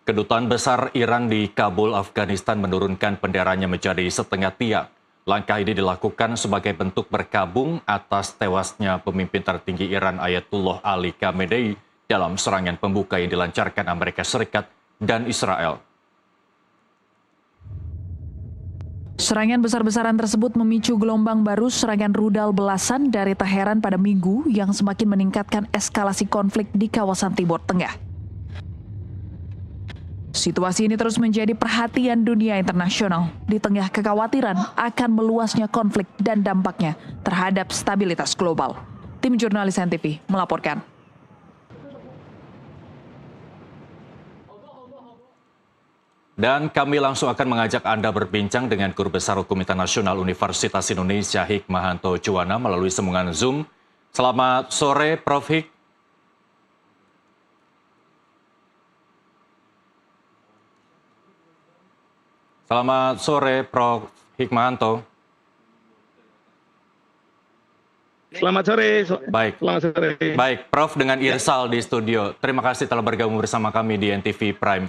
Kedutaan Besar Iran di Kabul, Afghanistan menurunkan benderanya menjadi setengah tiang. Langkah ini dilakukan sebagai bentuk berkabung atas tewasnya pemimpin tertinggi Iran Ayatullah Ali Khamenei dalam serangan pembuka yang dilancarkan Amerika Serikat dan Israel. Serangan besar-besaran tersebut memicu gelombang baru serangan rudal belasan dari Teheran pada Minggu yang semakin meningkatkan eskalasi konflik di kawasan Timur Tengah. Situasi ini terus menjadi perhatian dunia internasional di tengah kekhawatiran akan meluasnya konflik dan dampaknya terhadap stabilitas global. Tim jurnalis NTV melaporkan. Dan kami langsung akan mengajak Anda berbincang dengan Guru Besar Hukum Internasional Universitas Indonesia Hikmahanto Juwana melalui sambungan Zoom. Selamat sore, Prof. Hik. Selamat sore, Prof. Hikmahanto. Selamat sore. Baik. Selamat sore. Baik, Prof. dengan Irsal di studio. Terima kasih telah bergabung bersama kami di NTV Prime.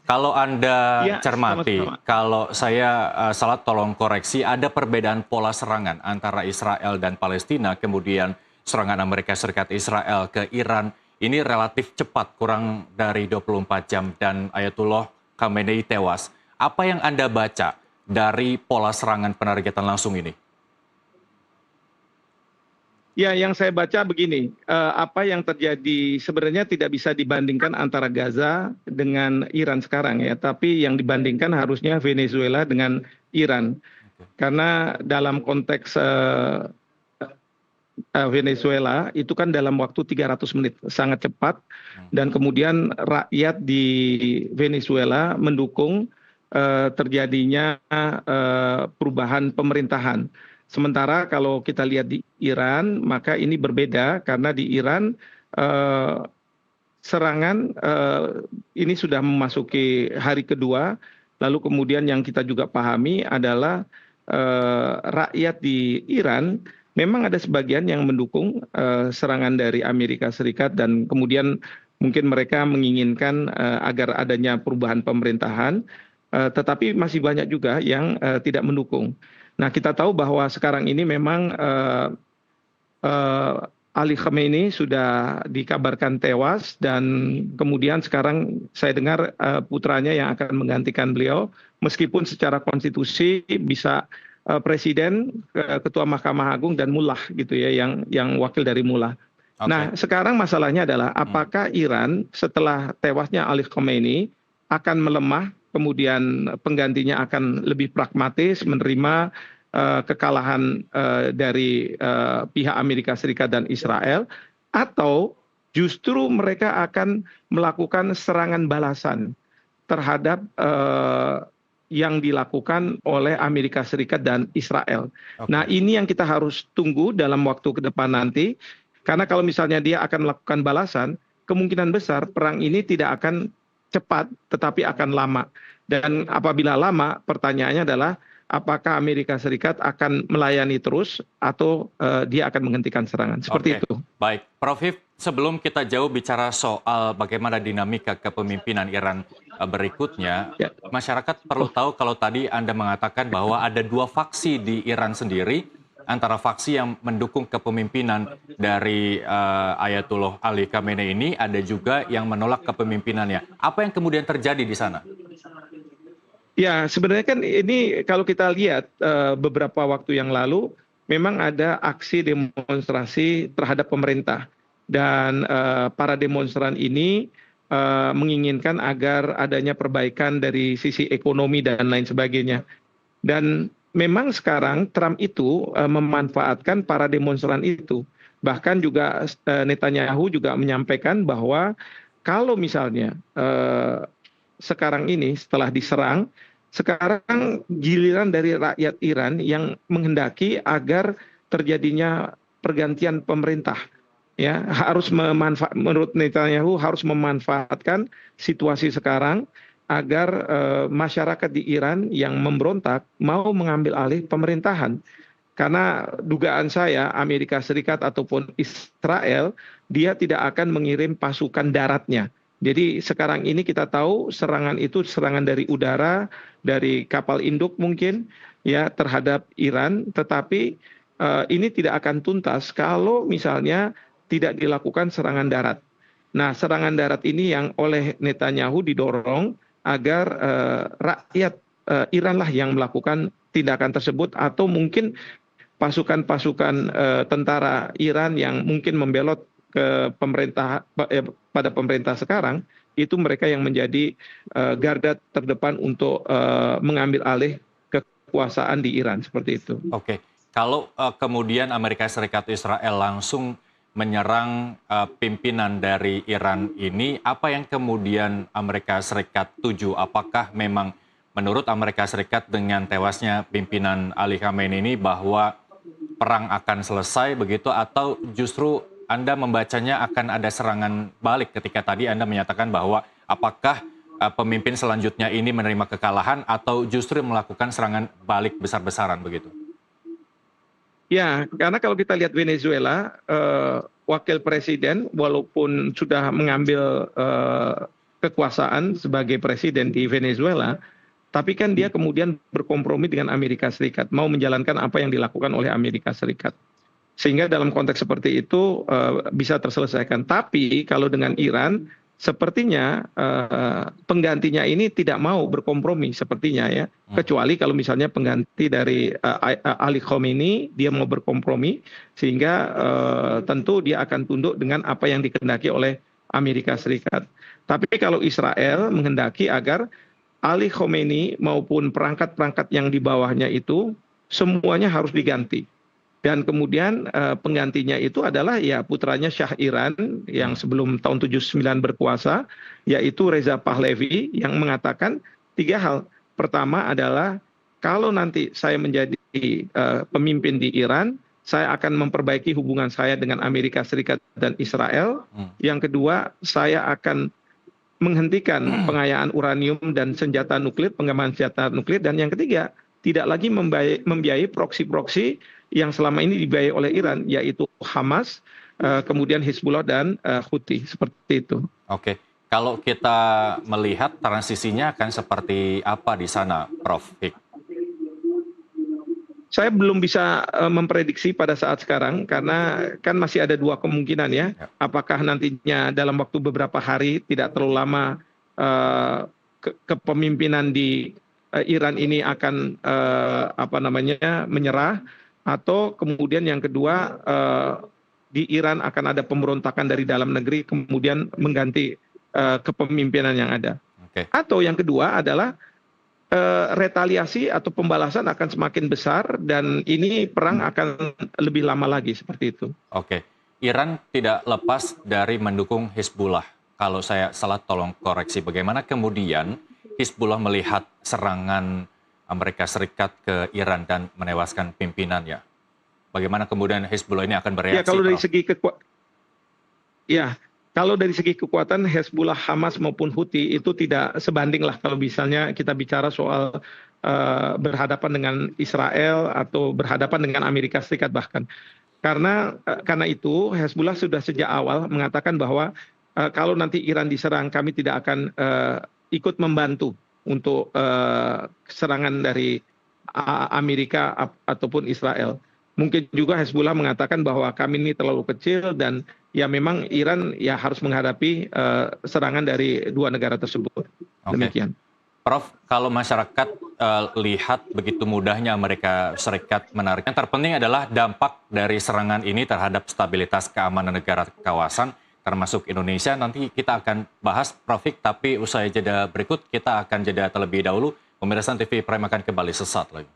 Kalau Anda cermati, kalau saya salah tolong koreksi, ada perbedaan pola serangan antara Israel dan Palestina, kemudian serangan Amerika Serikat Israel ke Iran ini relatif cepat, kurang dari 24 jam, dan Ayatullah Khamenei tewas. Apa yang Anda baca dari pola serangan penargetan langsung ini? Ya, yang saya baca begini, apa yang terjadi sebenarnya tidak bisa dibandingkan antara Gaza dengan Iran sekarang ya, tapi yang dibandingkan harusnya Venezuela dengan Iran. Karena dalam konteks Venezuela itu kan dalam waktu 300 menit, sangat cepat, dan kemudian rakyat di Venezuela mendukung terjadinya perubahan pemerintahan. Sementara kalau kita lihat di Iran, maka ini berbeda karena di Iran serangan ini sudah memasuki hari kedua, lalu kemudian yang kita juga pahami adalah rakyat di Iran memang ada sebagian yang mendukung serangan dari Amerika Serikat dan kemudian mungkin mereka menginginkan agar adanya perubahan pemerintahan, tetapi masih banyak juga yang tidak mendukung. Nah, kita tahu bahwa sekarang ini memang Ali Khamenei sudah dikabarkan tewas dan kemudian sekarang saya dengar putranya yang akan menggantikan beliau, meskipun secara konstitusi bisa presiden, ketua Mahkamah Agung dan mullah gitu ya, yang wakil dari mullah. Okay. Nah, sekarang masalahnya adalah apakah Iran setelah tewasnya Ali Khamenei akan melemah, kemudian penggantinya akan lebih pragmatis menerima kekalahan dari pihak Amerika Serikat dan Israel, atau justru mereka akan melakukan serangan balasan terhadap yang dilakukan oleh Amerika Serikat dan Israel. Okay. Nah, ini yang kita harus tunggu dalam waktu ke depan nanti, karena kalau misalnya dia akan melakukan balasan, kemungkinan besar perang ini tidak akan cepat, tetapi akan lama. Dan apabila lama, pertanyaannya adalah apakah Amerika Serikat akan melayani terus atau dia akan menghentikan serangan. Seperti itu. Baik, Prof. Hif, sebelum kita jauh bicara soal bagaimana dinamika kepemimpinan Iran berikutnya, masyarakat perlu tahu kalau tadi Anda mengatakan bahwa ada dua faksi di Iran sendiri, antara faksi yang mendukung kepemimpinan dari Ayatullah Ali Khamenei ini, ada juga yang menolak kepemimpinannya. Apa yang kemudian terjadi di sana? Ya, sebenarnya kan ini kalau kita lihat beberapa waktu yang lalu, memang ada aksi demonstrasi terhadap pemerintah. Dan para demonstran ini menginginkan agar adanya perbaikan dari sisi ekonomi dan lain sebagainya. Dan memang sekarang Trump itu memanfaatkan para demonstran itu. Bahkan juga Netanyahu juga menyampaikan bahwa kalau misalnya sekarang ini setelah diserang, sekarang giliran dari rakyat Iran yang menghendaki agar terjadinya pergantian pemerintah. Ya, menurut Netanyahu harus memanfaatkan situasi sekarang agar masyarakat di Iran yang memberontak mau mengambil alih pemerintahan. Karena dugaan saya Amerika Serikat ataupun Israel, dia tidak akan mengirim pasukan daratnya. Jadi sekarang ini kita tahu serangan itu serangan dari udara, dari kapal induk mungkin ya terhadap Iran, tetapi ini tidak akan tuntas kalau misalnya tidak dilakukan serangan darat. Nah, serangan darat ini yang oleh Netanyahu didorong agar rakyat Iran lah yang melakukan tindakan tersebut, atau mungkin pasukan-pasukan tentara Iran yang mungkin membelot ke pemerintah pada pemerintah sekarang, itu mereka yang menjadi garda terdepan untuk mengambil alih kekuasaan di Iran, seperti itu. Oke, kalau kemudian Amerika Serikat Israel langsung menyerang pimpinan dari Iran ini, apa yang kemudian Amerika Serikat tuju? Apakah memang menurut Amerika Serikat dengan tewasnya pimpinan Ali Khamenei ini bahwa perang akan selesai begitu, atau justru Anda membacanya akan ada serangan balik ketika tadi Anda menyatakan bahwa apakah pemimpin selanjutnya ini menerima kekalahan atau justru melakukan serangan balik besar-besaran begitu? Ya, karena kalau kita lihat Venezuela, wakil presiden walaupun sudah mengambil kekuasaan sebagai presiden di Venezuela, tapi kan dia kemudian berkompromi dengan Amerika Serikat, mau menjalankan apa yang dilakukan oleh Amerika Serikat. Sehingga dalam konteks seperti itu bisa terselesaikan. Tapi kalau dengan Iran, sepertinya penggantinya ini tidak mau berkompromi sepertinya ya. Kecuali kalau misalnya pengganti dari Ali Khamenei dia mau berkompromi, sehingga tentu dia akan tunduk dengan apa yang dikehendaki oleh Amerika Serikat. Tapi kalau Israel menghendaki agar Ali Khamenei maupun perangkat-perangkat yang di bawahnya itu semuanya harus diganti. Dan kemudian penggantinya itu adalah ya putranya Shah Iran yang sebelum tahun 79 berkuasa, yaitu Reza Pahlavi, yang mengatakan 3 hal. Pertama adalah kalau nanti saya menjadi pemimpin di Iran, saya akan memperbaiki hubungan saya dengan Amerika Serikat dan Israel. Yang kedua, saya akan menghentikan pengayaan uranium dan senjata nuklir, pengembangan senjata nuklir. Dan yang ketiga, tidak lagi membiayai proksi-proksi yang selama ini dibiayai oleh Iran, yaitu Hamas, kemudian Hizbullah dan Houthi, seperti itu. Oke, kalau kita melihat transisinya akan seperti apa di sana, Prof. Hik? Saya belum bisa memprediksi pada saat sekarang, karena kan masih ada 2 kemungkinan ya. Apakah nantinya dalam waktu beberapa hari, tidak terlalu lama, kepemimpinan di Iran ini akan menyerah, atau kemudian yang kedua di Iran akan ada pemberontakan dari dalam negeri kemudian mengganti kepemimpinan yang ada. Atau yang kedua adalah retaliasi atau pembalasan akan semakin besar dan ini perang akan lebih lama lagi, seperti itu. Oke, Iran tidak lepas dari mendukung Hizbullah. Kalau saya salah tolong koreksi, bagaimana kemudian Hizbullah melihat serangan Amerika Serikat ke Iran dan menewaskan pimpinannya? Bagaimana kemudian Hizbullah ini akan bereaksi? Kalau dari segi kekuatan Hezbollah, Hamas maupun Houthi itu tidak sebanding lah kalau misalnya kita bicara soal berhadapan dengan Israel atau berhadapan dengan Amerika Serikat bahkan. Karena itu Hezbollah sudah sejak awal mengatakan bahwa kalau nanti Iran diserang, kami tidak akan ikut membantu untuk serangan dari Amerika ataupun Israel. Mungkin juga Hezbollah mengatakan bahwa kami ini terlalu kecil dan ya memang Iran ya harus menghadapi serangan dari 2 negara tersebut. Demikian. Prof, kalau masyarakat lihat begitu mudahnya Amerika Serikat menarik, yang terpenting adalah dampak dari serangan ini terhadap stabilitas keamanan negara kawasan, termasuk Indonesia. Nanti kita akan bahas, Prof. Hik, tapi usai jeda berikut kita akan jeda terlebih dahulu. Pemirsa TV Prime akan kembali sesaat lagi.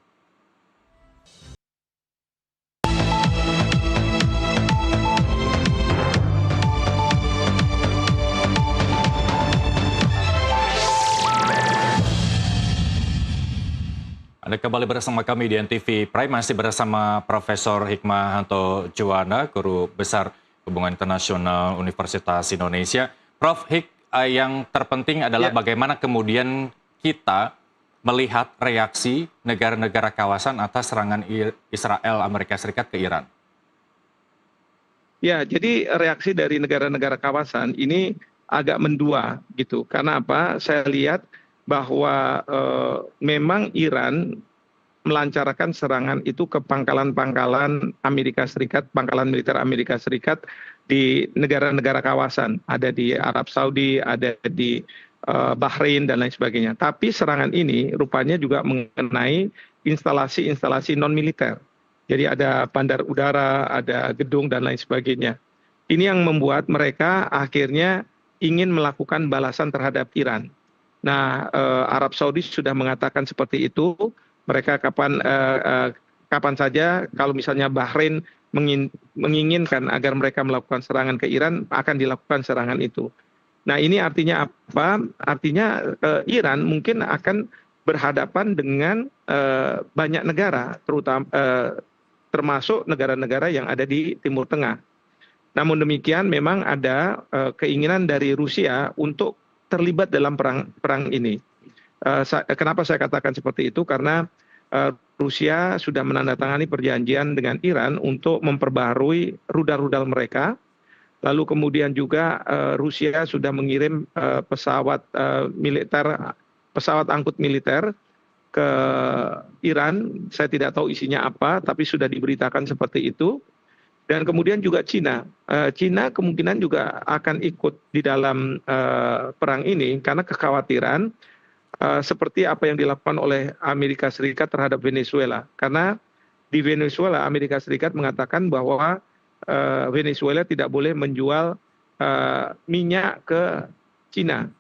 Anda kembali bersama kami di NTV Prime, masih bersama Profesor Hikmahanto Juwana, Guru Besar Hubungan Internasional Universitas Indonesia. Prof. Hik, yang terpenting adalah bagaimana kemudian kita melihat reaksi negara-negara kawasan atas serangan Israel Amerika Serikat ke Iran. Ya, jadi reaksi dari negara-negara kawasan ini agak mendua gitu. Karena apa? Saya lihat bahwa memang Iran melancarkan serangan itu ke pangkalan-pangkalan Amerika Serikat, pangkalan militer Amerika Serikat di negara-negara kawasan, ada di Arab Saudi, ada di Bahrain dan lain sebagainya. Tapi serangan ini rupanya juga mengenai instalasi-instalasi non militer. Jadi ada bandar udara, ada gedung dan lain sebagainya. Ini yang membuat mereka akhirnya ingin melakukan balasan terhadap Iran. Nah, Arab Saudi sudah mengatakan seperti itu. Mereka kapan saja kalau misalnya Bahrain menginginkan agar mereka melakukan serangan ke Iran, akan dilakukan serangan itu. Nah, ini artinya apa? Artinya Iran mungkin akan berhadapan dengan banyak negara, termasuk negara-negara yang ada di Timur Tengah. Namun demikian memang ada keinginan dari Rusia untuk terlibat dalam perang ini. Kenapa saya katakan seperti itu? Karena Rusia sudah menandatangani perjanjian dengan Iran untuk memperbaharui rudal-rudal mereka. Lalu kemudian juga Rusia sudah mengirim pesawat angkut militer ke Iran. Saya tidak tahu isinya apa, tapi sudah diberitakan seperti itu. Dan kemudian juga Cina. Cina kemungkinan juga akan ikut di dalam perang ini karena kekhawatiran seperti apa yang dilakukan oleh Amerika Serikat terhadap Venezuela. Karena di Venezuela, Amerika Serikat mengatakan bahwa Venezuela tidak boleh menjual minyak ke Cina.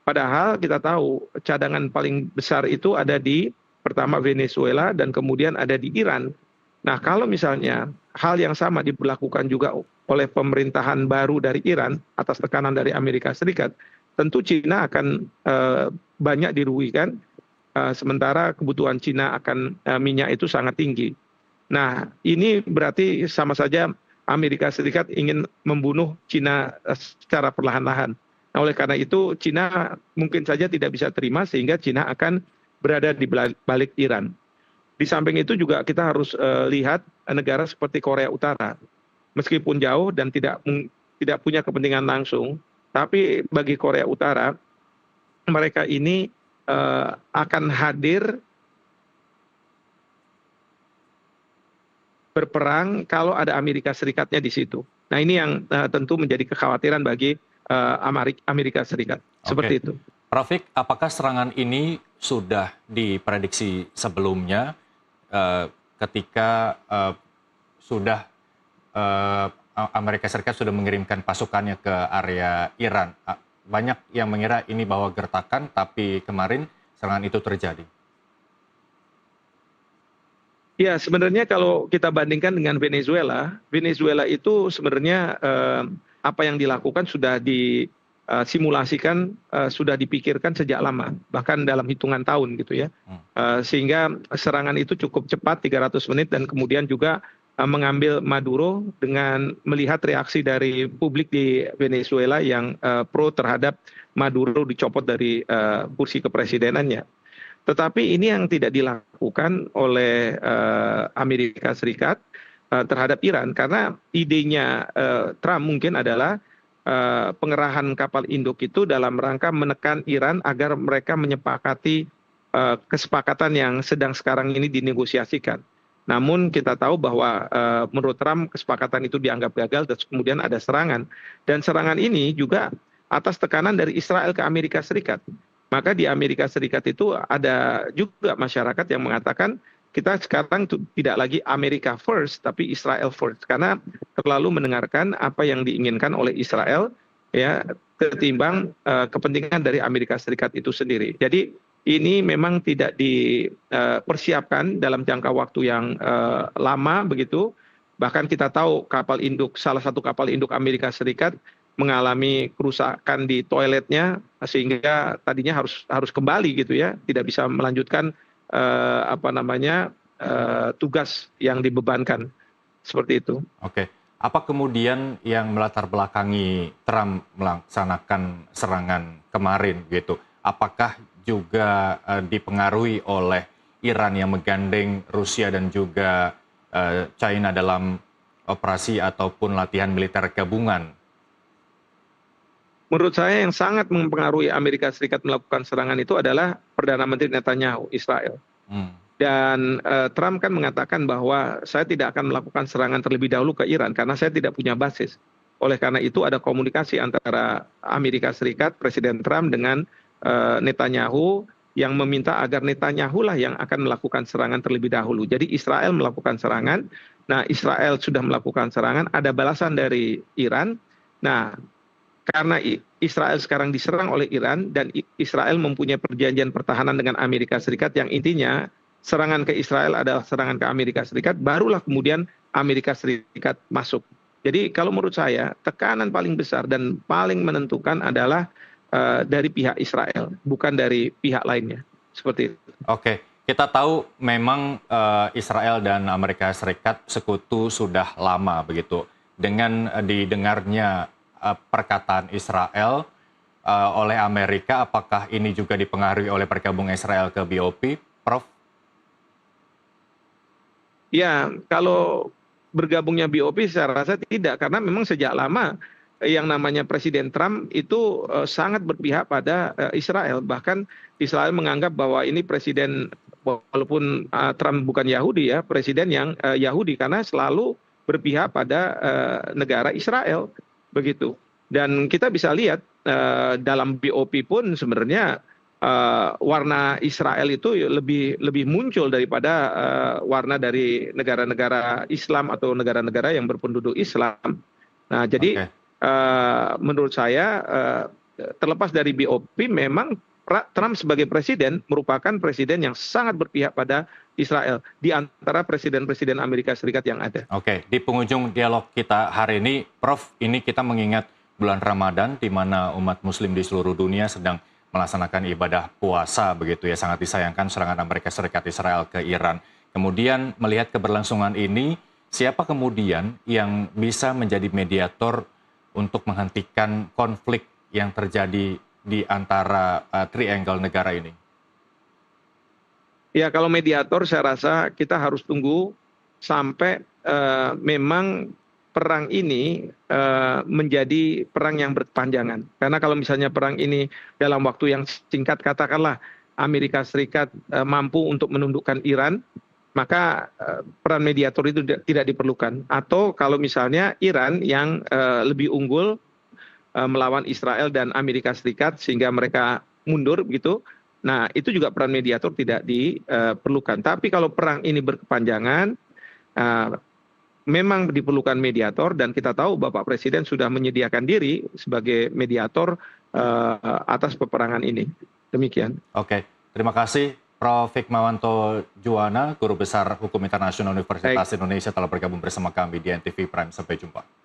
Padahal kita tahu cadangan paling besar itu ada di pertama Venezuela dan kemudian ada di Iran. Nah, kalau misalnya hal yang sama diberlakukan juga oleh pemerintahan baru dari Iran atas tekanan dari Amerika Serikat, tentu Cina akan banyak dirugikan, sementara kebutuhan Cina akan minyak itu sangat tinggi. Nah, ini berarti sama saja Amerika Serikat ingin membunuh Cina secara perlahan-lahan. Nah, oleh karena itu Cina mungkin saja tidak bisa terima sehingga Cina akan berada di balik Iran. Di samping itu juga kita harus lihat negara seperti Korea Utara. Meskipun jauh dan tidak punya kepentingan langsung, tapi bagi Korea Utara, mereka ini akan hadir berperang kalau ada Amerika Serikatnya di situ. Nah, ini yang tentu menjadi kekhawatiran bagi Amerika Serikat. Seperti itu. Rafiq, apakah serangan ini sudah diprediksi sebelumnya ketika sudah Amerika Serikat sudah mengirimkan pasukannya ke area Iran? Banyak yang mengira ini bahwa gertakan, tapi kemarin serangan itu terjadi. Ya, sebenarnya kalau kita bandingkan dengan Venezuela, Venezuela itu sebenarnya apa yang dilakukan sudah disimulasikan, sudah dipikirkan sejak lama, bahkan dalam hitungan tahun gitu ya. Sehingga serangan itu cukup cepat, 300 menit, dan kemudian juga mengambil Maduro dengan melihat reaksi dari publik di Venezuela yang pro terhadap Maduro dicopot dari kursi kepresidenannya. Tetapi ini yang tidak dilakukan oleh Amerika Serikat terhadap Iran, karena idenya Trump mungkin adalah pengerahan kapal induk itu dalam rangka menekan Iran agar mereka menyepakati kesepakatan yang sedang sekarang ini dinegosiasikan. Namun kita tahu bahwa menurut Trump kesepakatan itu dianggap gagal dan kemudian ada serangan. Dan serangan ini juga atas tekanan dari Israel ke Amerika Serikat. Maka di Amerika Serikat itu ada juga masyarakat yang mengatakan kita sekarang tidak lagi Amerika first tapi Israel first, karena terlalu mendengarkan apa yang diinginkan oleh Israel ya ketimbang kepentingan dari Amerika Serikat itu sendiri. Jadi ini memang tidak dipersiapkan dalam jangka waktu yang lama begitu. Bahkan kita tahu salah satu kapal induk Amerika Serikat mengalami kerusakan di toiletnya sehingga tadinya harus kembali gitu ya, tidak bisa melanjutkan tugas yang dibebankan seperti itu. Oke, apa kemudian yang melatar belakangi Trump melaksanakan serangan kemarin gitu? Apakah juga dipengaruhi oleh Iran yang menggandeng Rusia dan juga China dalam operasi ataupun latihan militer gabungan? menurut saya yang sangat mempengaruhi Amerika Serikat melakukan serangan itu adalah Perdana Menteri Netanyahu, Israel. Dan Trump kan mengatakan bahwa saya tidak akan melakukan serangan terlebih dahulu ke Iran karena saya tidak punya basis. Oleh karena itu ada komunikasi antara Amerika Serikat, Presiden Trump dengan Netanyahu yang meminta agar Netanyahu lah yang akan melakukan serangan terlebih dahulu. Jadi Israel melakukan serangan. Nah, Israel sudah melakukan serangan, ada balasan dari Iran. Nah, karena Israel sekarang diserang oleh Iran dan Israel mempunyai perjanjian pertahanan dengan Amerika Serikat yang intinya serangan ke Israel adalah serangan ke Amerika Serikat, barulah kemudian Amerika Serikat masuk. Jadi kalau menurut saya tekanan paling besar dan paling menentukan adalah dari pihak Israel, bukan dari pihak lainnya. Seperti itu. Oke, kita tahu memang Israel dan Amerika Serikat sekutu sudah lama begitu. Dengan didengarnya perkataan Israel oleh Amerika, apakah ini juga dipengaruhi oleh pergabungan Israel ke BOP, Prof? Ya, kalau bergabungnya BOP saya rasa tidak, karena memang sejak lama yang namanya Presiden Trump itu sangat berpihak pada Israel. Bahkan Israel menganggap bahwa ini presiden, walaupun Trump bukan Yahudi ya, presiden yang Yahudi karena selalu berpihak pada negara Israel. Begitu. Dan kita bisa lihat dalam BOP pun sebenarnya warna Israel itu lebih muncul daripada warna dari negara-negara Islam atau negara-negara yang berpenduduk Islam. Nah, jadi menurut saya terlepas dari BOP, memang Trump sebagai presiden merupakan presiden yang sangat berpihak pada Israel di antara presiden-presiden Amerika Serikat yang ada. Oke, di penghujung dialog kita hari ini, Prof, ini kita mengingat bulan Ramadan di mana umat Muslim di seluruh dunia sedang melaksanakan ibadah puasa begitu ya, sangat disayangkan serangan Amerika Serikat Israel ke Iran. Kemudian melihat keberlangsungan ini, siapa kemudian yang bisa menjadi mediator untuk menghentikan konflik yang terjadi di antara triangle negara ini? Ya, kalau mediator saya rasa kita harus tunggu sampai memang perang ini menjadi perang yang berkepanjangan. Karena kalau misalnya perang ini dalam waktu yang singkat, katakanlah Amerika Serikat mampu untuk menundukkan Iran, maka peran mediator itu tidak diperlukan. Atau kalau misalnya Iran yang lebih unggul melawan Israel dan Amerika Serikat sehingga mereka mundur gitu, nah itu juga peran mediator tidak diperlukan. Tapi kalau perang ini berkepanjangan, memang diperlukan mediator, dan kita tahu Bapak Presiden sudah menyediakan diri sebagai mediator atas peperangan ini. Demikian. Oke, terima kasih Prof. Hikmawanto Juwana, Guru Besar Hukum Internasional Universitas Indonesia telah bergabung bersama kami di NTV Prime. Sampai jumpa.